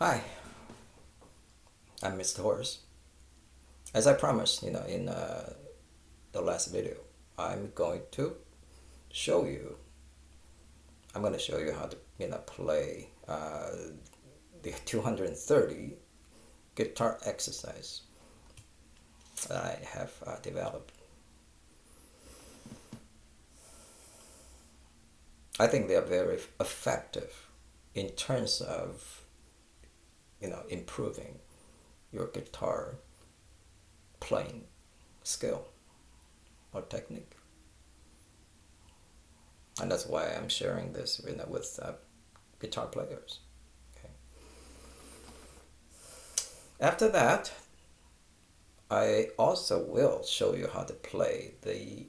Hi, I'm Mr. Horace. As I promised, in the last video, I'm going to show you. I'm going to show you how to, play the 230 guitar exercise that I have developed. I think they are very effective in terms of, improving your guitar playing skill or technique. And that's why I'm sharing this with guitar players. Okay. After that, I also will show you how to play the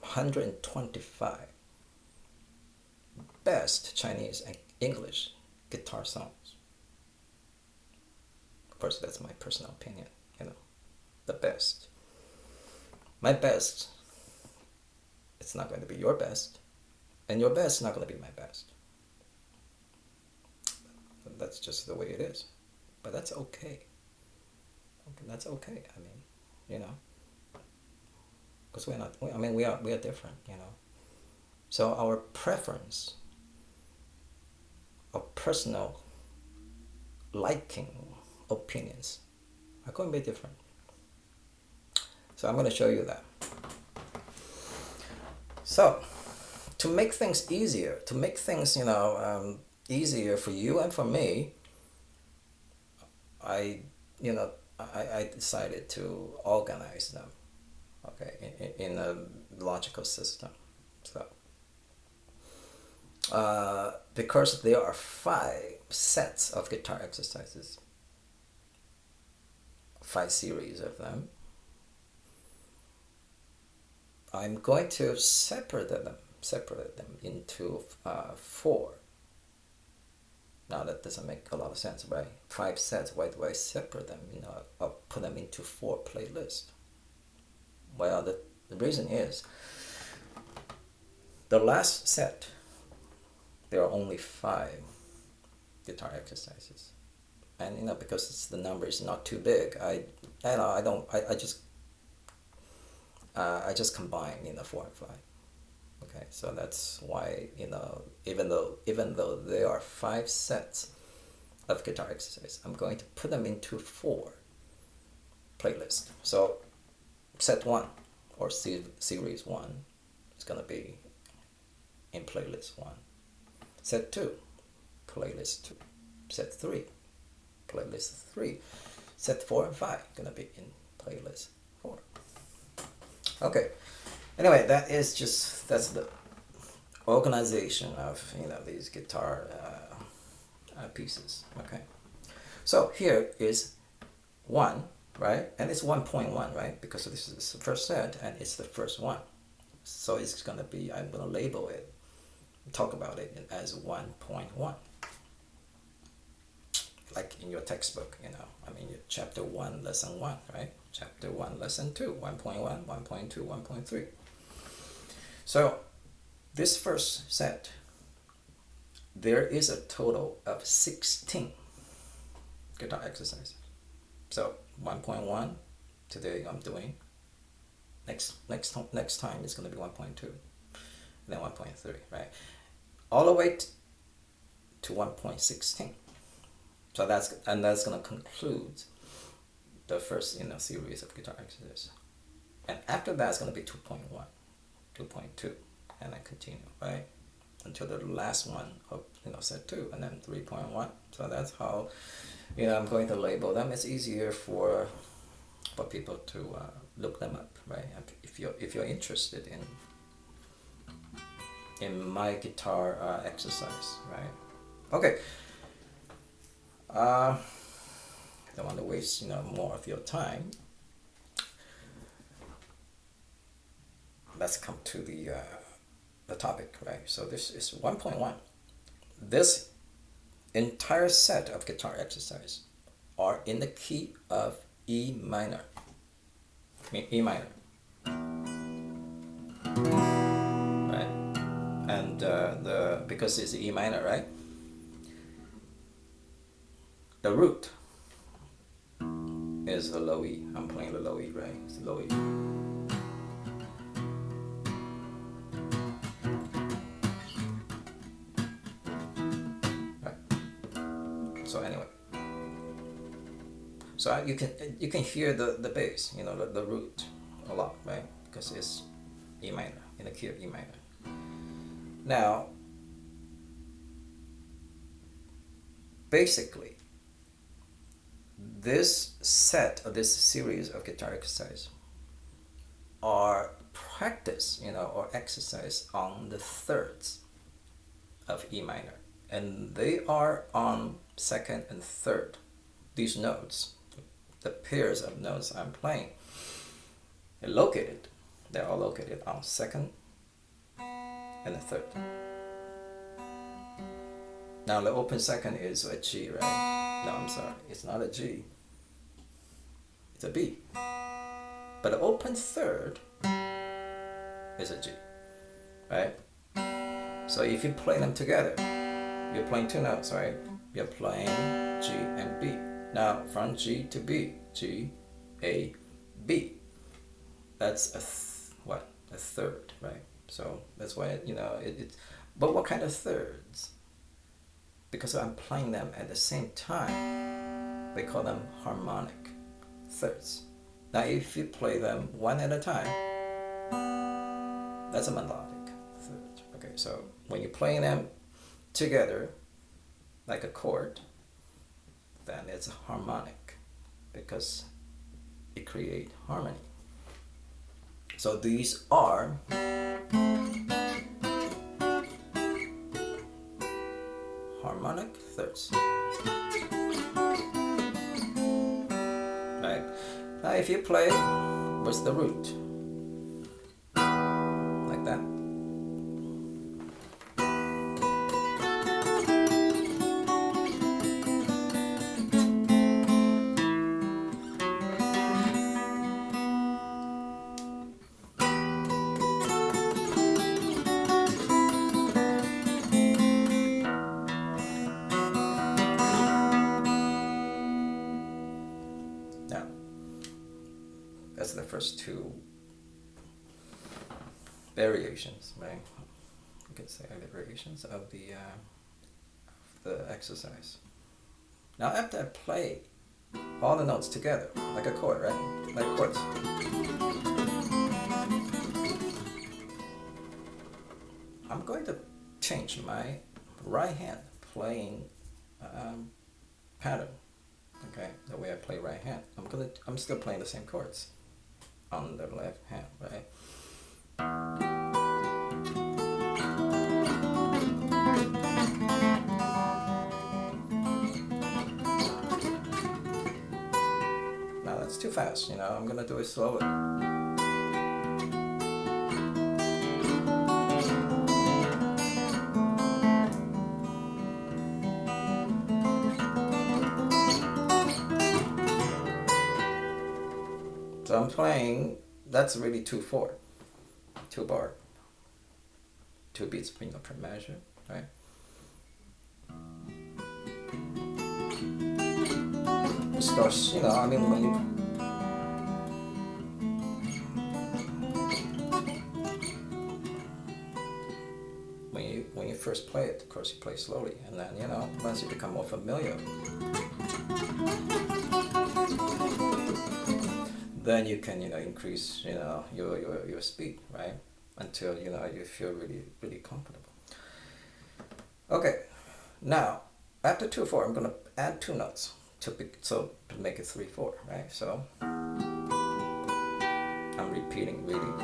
125 best Chinese and English guitar songs. Of course, that's my personal opinion, the best. My best, it's not going to be your best, and your best is not going to be my best. That's just the way it is. But that's okay. That's okay. I mean, because we're not. We are different. So our preference, our personal liking, opinions are going to be different. So I'm going to show you that. So to make things easier, easier for you and for me, I decided to organize them, okay, in a logical system. So, because there are 5 sets of guitar exercises, 5 series of them, I'm going to separate them into 4. Now that doesn't make a lot of sense, right? 5 sets. Why do I separate them? I'll put them into 4 playlists. Well, the reason is the last set, there are only 5 guitar exercises, and because the number is not too big, I just combine 4 and 5. Okay, so that's why even though there are 5 sets of guitar exercise, I'm going to put them into 4 playlists. So set 1 or series 1 is going to be in playlist 1. Set 2, playlist 2. Set 3, playlist 3. Set 4 and 5 going to be in playlist 4. Okay. Anyway, that's the organization of these guitar pieces. Okay. So here is 1, right? And it's 1.1, right? Because this is the first set and it's the first one. So it's gonna be, I'm gonna label it, talk about it as 1.1. Like in your textbook, your chapter 1, lesson 1, right? Chapter 1, lesson 2, 1.1, 1.2, 1.3. So this first set, there is a total of 16 guitar exercises. So 1.1 today I'm doing. Next time it's going to be 1.2, and then 1.3, right? All the way to 1.16. So that's going to conclude the first series of guitar exercises. And after that it's going to be 2.1, 2.2, and then continue, right? Until the last one of set 2, and then 3.1. So that's how I'm going to label them. It's easier for people to look them up, right? If you're interested in my guitar exercise, right? Okay. I don't want to waste more of your time. Let's come to the topic, right? So this is 1.1. This entire set of guitar exercise are in the key of E minor. E minor. Right? And because it's E minor, right? the root is the low E. I'm playing the low E, right? It's the low E. Right. So anyway, so you can hear the bass, the root a lot, right? Because it's E minor, in the key of E minor. Now, basically, this set or this series of guitar exercises are practice, or exercise on the thirds of E minor, and they are on second and third. These notes, the pairs of notes I'm playing, they're all located on second and the third. Now the open second is a G, right? No, I'm sorry, it's not a G. It's a B. But the open third is a G, right? So if you play them together, you're playing two notes, right? You're playing G and B. Now from G to B, G, A, B. That's a third, right? So that's why it's. But what kind of thirds? Because I'm playing them at the same time, they call them harmonic thirds. Now if you play them one at a time, that's a melodic third. Okay, so when you're playing them together like a chord, then it's a harmonic because it creates harmony. So these are harmonic thirds. Right? Now if you play with the root, like that. That's the first two variations, right? You could say variations of the exercise. Now after I play all the notes together, like a chord, right? Like chords. I'm going to change my right hand playing pattern. Okay, the way I play right hand. I'm still playing the same chords on the left hand, right? Now that's too fast, I'm gonna do it slowly. So I'm playing, that's really 2/4, 2 bar, 2 beats per measure, right? It starts, when you first play it, of course you play slowly, and then once you become more familiar, then you can increase your speed, right, until you feel really really comfortable. Okay, now after 2/4 I'm gonna add 2 notes to make it 3/4, right? So I'm repeating really.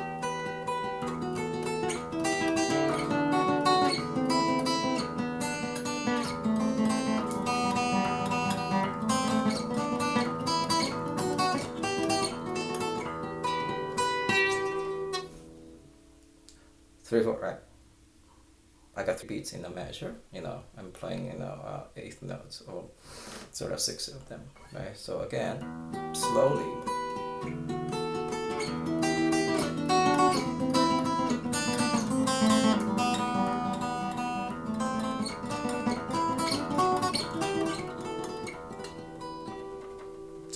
Three, four, right? I got 3 beats in a measure, I'm playing, 8th notes or sort of 6 of them, right? So again, slowly.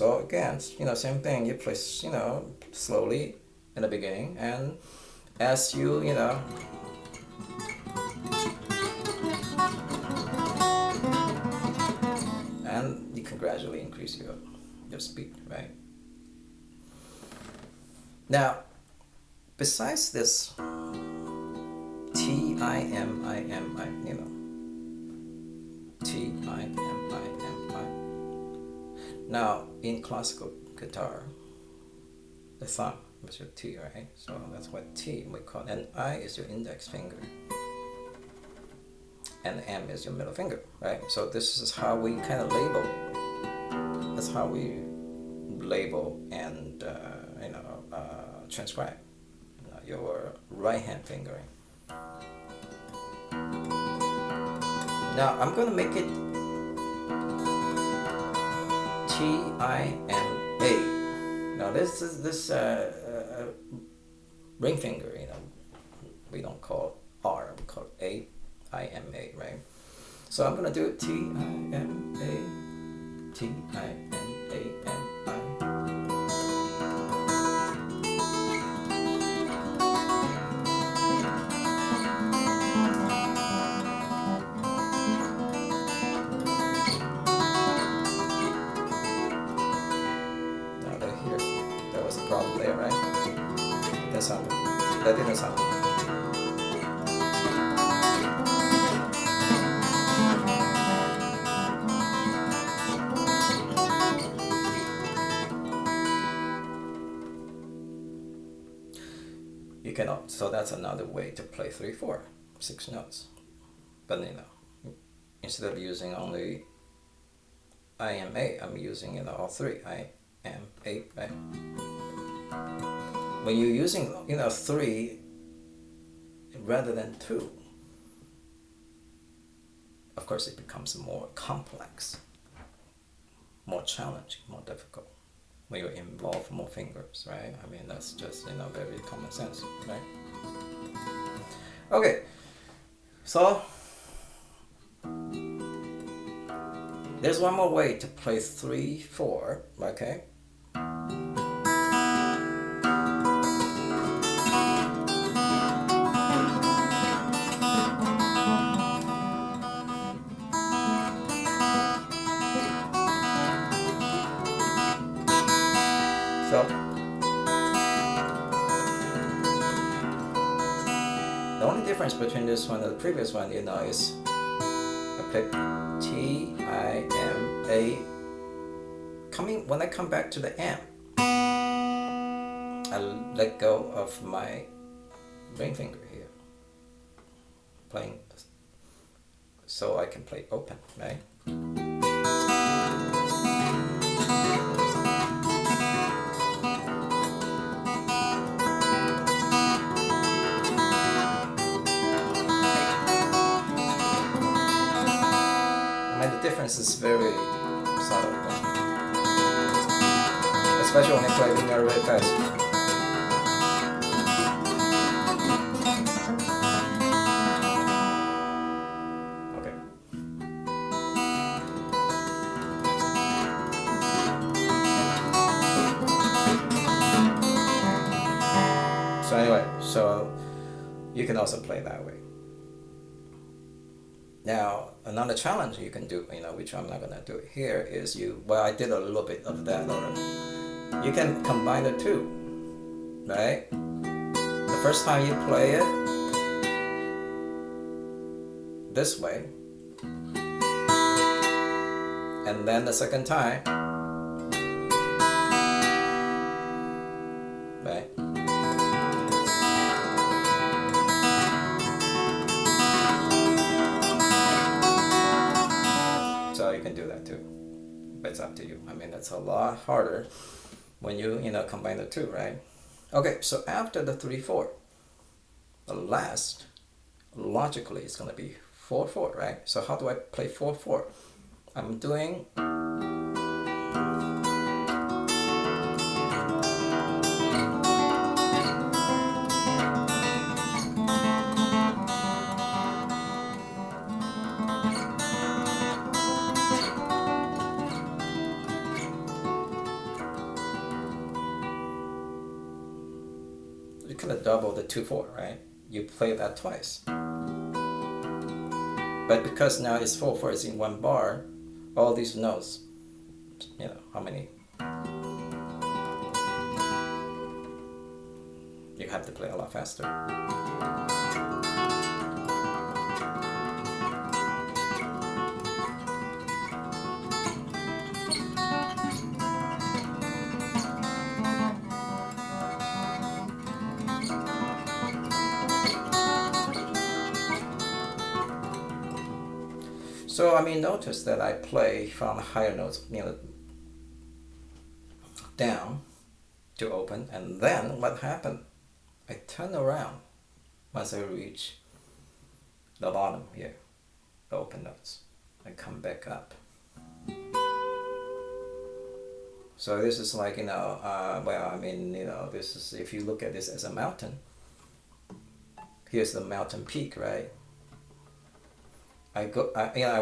So again, same thing. You play, slowly in the beginning, and as you and you can gradually increase your speed, right? Now, besides this T I M I M I, T I M I M I. Now, in classical guitar, the thumb is your T, right? So that's what T we call, and I is your index finger, and M is your middle finger, right? So this is how we kind of label. That's how we label and transcribe your right hand fingering. Now I'm gonna make it T-I-M-A. Now this ring finger, we don't call R, we call A-I-M-A, right? So I'm gonna do T-I-M-A, T-I-M-A-M-I. Problem there, right? That didn't sound good. You cannot, so that's another way to play 3, 4, 6 notes. But instead of using only I-M-A, I'm using all three. I-M-A, right? When you're using 3 rather than 2, of course it becomes more complex, more challenging, more difficult when you involve more fingers, right? I mean, that's just very common sense, right? Okay, so there's one more way to play 3, 4, okay? So the only difference between this one and the previous one, is I play T-I-M-A. When I come back to the M, I let go of my ring finger here, playing, so I can play open, right? The difference is very subtle, especially when I play linear really fast. Okay. So anyway, you can also play that way. Now, another challenge you can do, which I'm not going to do here, is I did a little bit of that already. You can combine the two, right? The first time you play it this way, and then the second time, right? So you can do that too, but it's up to you. I mean, that's a lot harder when you combine the two, right? Okay, so after the 3, 4, the last logically is gonna be 4, 4, right? So how do I play 4, 4? I'm doing could have doubled the 2/4, right? You play that twice. But because now it's 4/4 is in one bar, all these notes, you know, how many? You have to play a lot faster. So I mean, notice that I play from higher notes, you know, down to open, and then what happened? I turn around once I reach the bottom here, the open notes. I come back up. So this is like, you know, well, I mean, you know, this is, if you look at this as a mountain, here's the mountain peak, right? I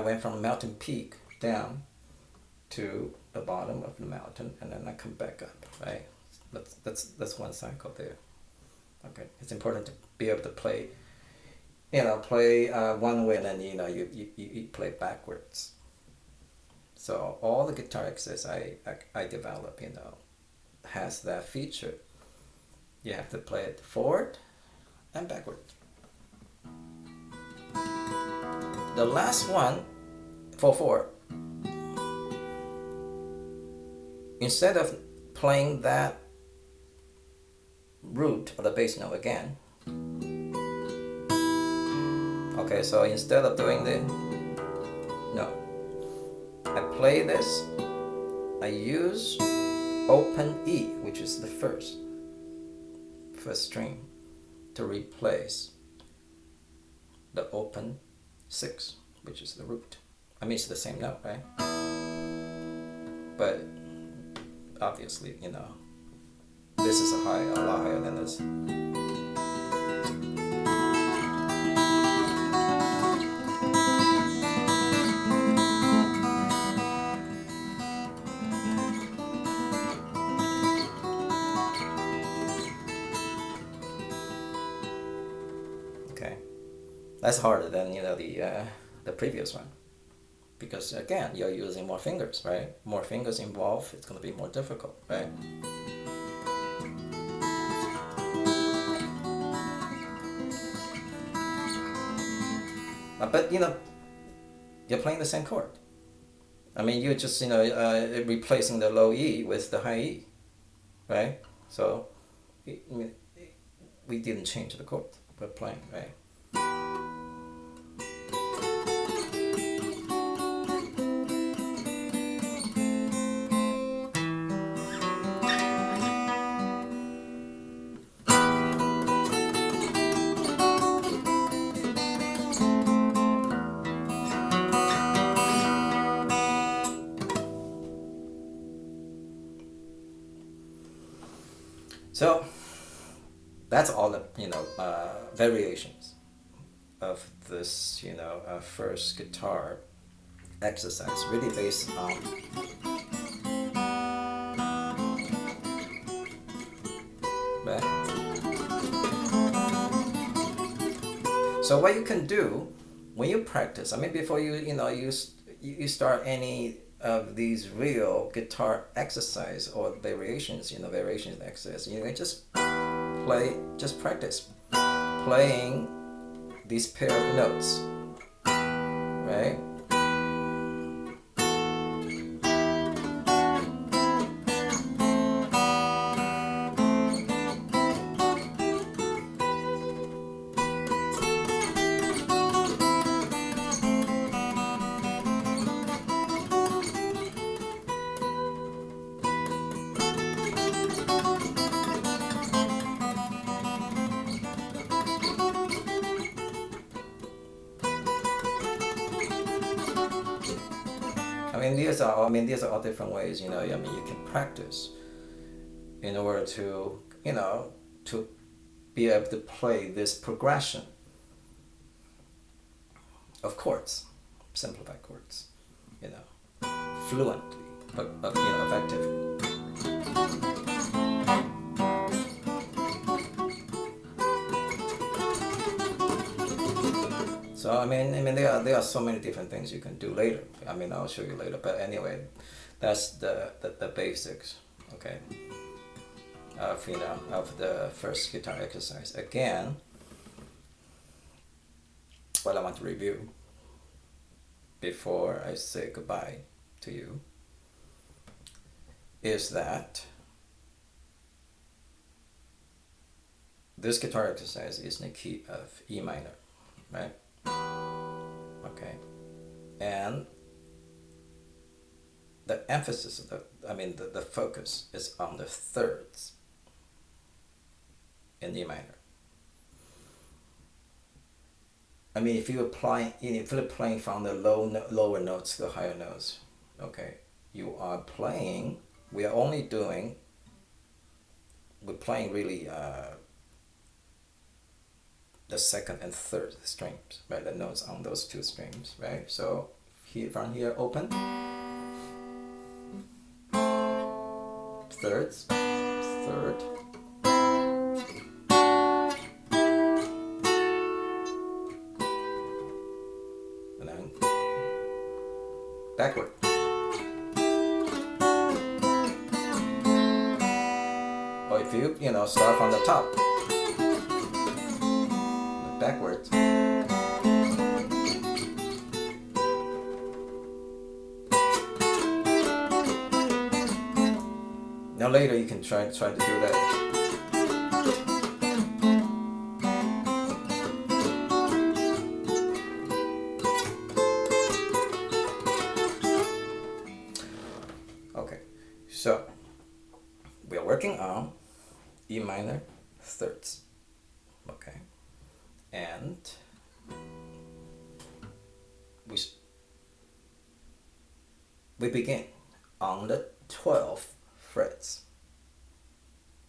went from mountain peak down to the bottom of the mountain, and then I come back up, right? That's one cycle there. Okay, it's important to be able to play, you know, one way, and then you know you play backwards. So all the guitar exercises I develop, you know, has that feature. You have to play it forward and backward. The last one, 4/4, instead of playing that root of the bass note again, okay, so instead of doing the, no, I play this, I use open E, which is the first string, to replace the open 6, which is the root. I mean, it's the same note, right? But obviously, you know, this is a lot higher than this. Okay, that's harder than, you know, the previous one, because again, you're using more fingers, right? More fingers involved, it's going to be more difficult, right? But you know, you're playing the same chord. I mean, you're just, you know, replacing the low E with the high E, right? So we didn't change the chord we're playing, right? So that's all the, you know, variations of this, you know, first guitar exercise, really based on right. So what you can do when you practice, I mean, before you start any of these real guitar exercise or variations, you know, variations exercise, you can just practice playing these pair of notes, right? These are all different ways, you know. I mean, you can practice in order to, you know, to be able to play this progression of chords, simplified chords, you know, fluently, but you know, effectively. So there are so many different things you can do later. I mean, I'll show you later. But anyway, that's the basics. Okay. Of the first guitar exercise. Again, what I want to review before I say goodbye to you is that this guitar exercise is in the key of E minor, right? Okay. And the emphasis of the focus is on the thirds in E minor. I mean, if you're playing from the lower notes to the higher notes, okay, we're playing really the second and third strings, right? The notes on those two strings, right? So from here, open, thirds, third, and then backward. Or if you start from the top, backwards. Now later you can try to do that. Okay, so we are working on E minor thirds. Okay. And we begin on the 12th frets.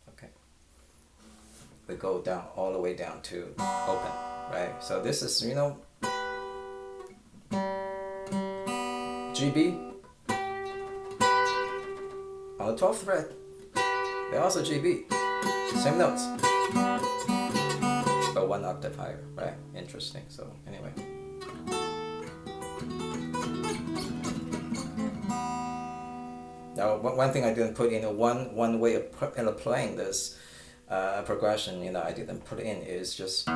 Okay. We go down all the way down to open, right? So this is, G, B. On the 12th fret, they're also G, B. Same notes. But one octave higher, right? Interesting. So anyway. Now, one thing I didn't put in one way of playing this progression, I didn't put in is just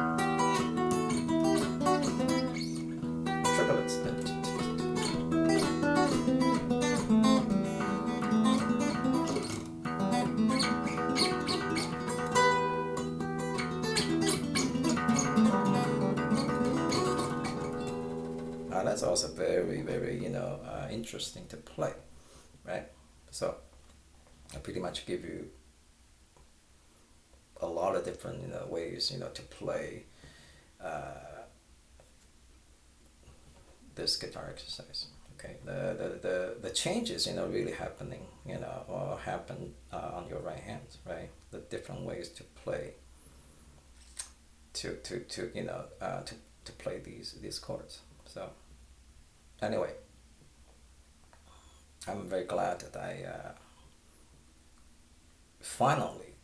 triplets. That's also very, very, interesting to play, right? So I pretty much give you a lot of different, ways, to play this guitar exercise. Okay, the changes, really happening, or happen on your right hand, right? The different ways to play, to play these chords. So. Anyway, I'm very glad that I finally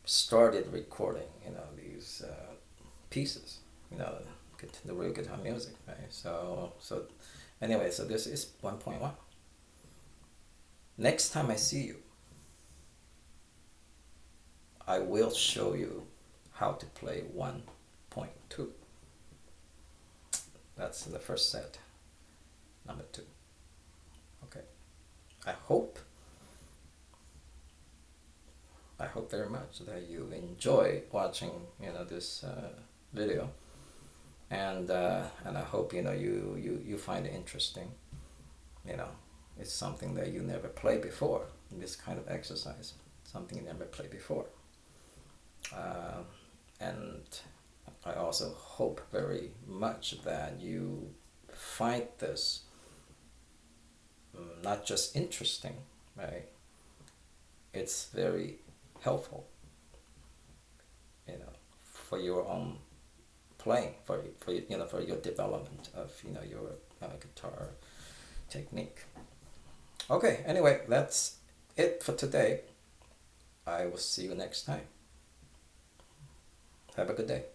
started recording, these pieces, the real guitar music, right? So anyway, so this is 1.1. Next time I see you, I will show you how to play 1.2. That's the first set. Number 2. Okay. I hope very much that you enjoy watching this video, and I hope you find it interesting. It's something that you never played before. This kind of exercise, something you never played before, and I also hope very much that you find this not just interesting, right? It's very helpful, for your own playing, for your development of your guitar technique. Okay, anyway, that's it for today. I will see you next time. Have a good day.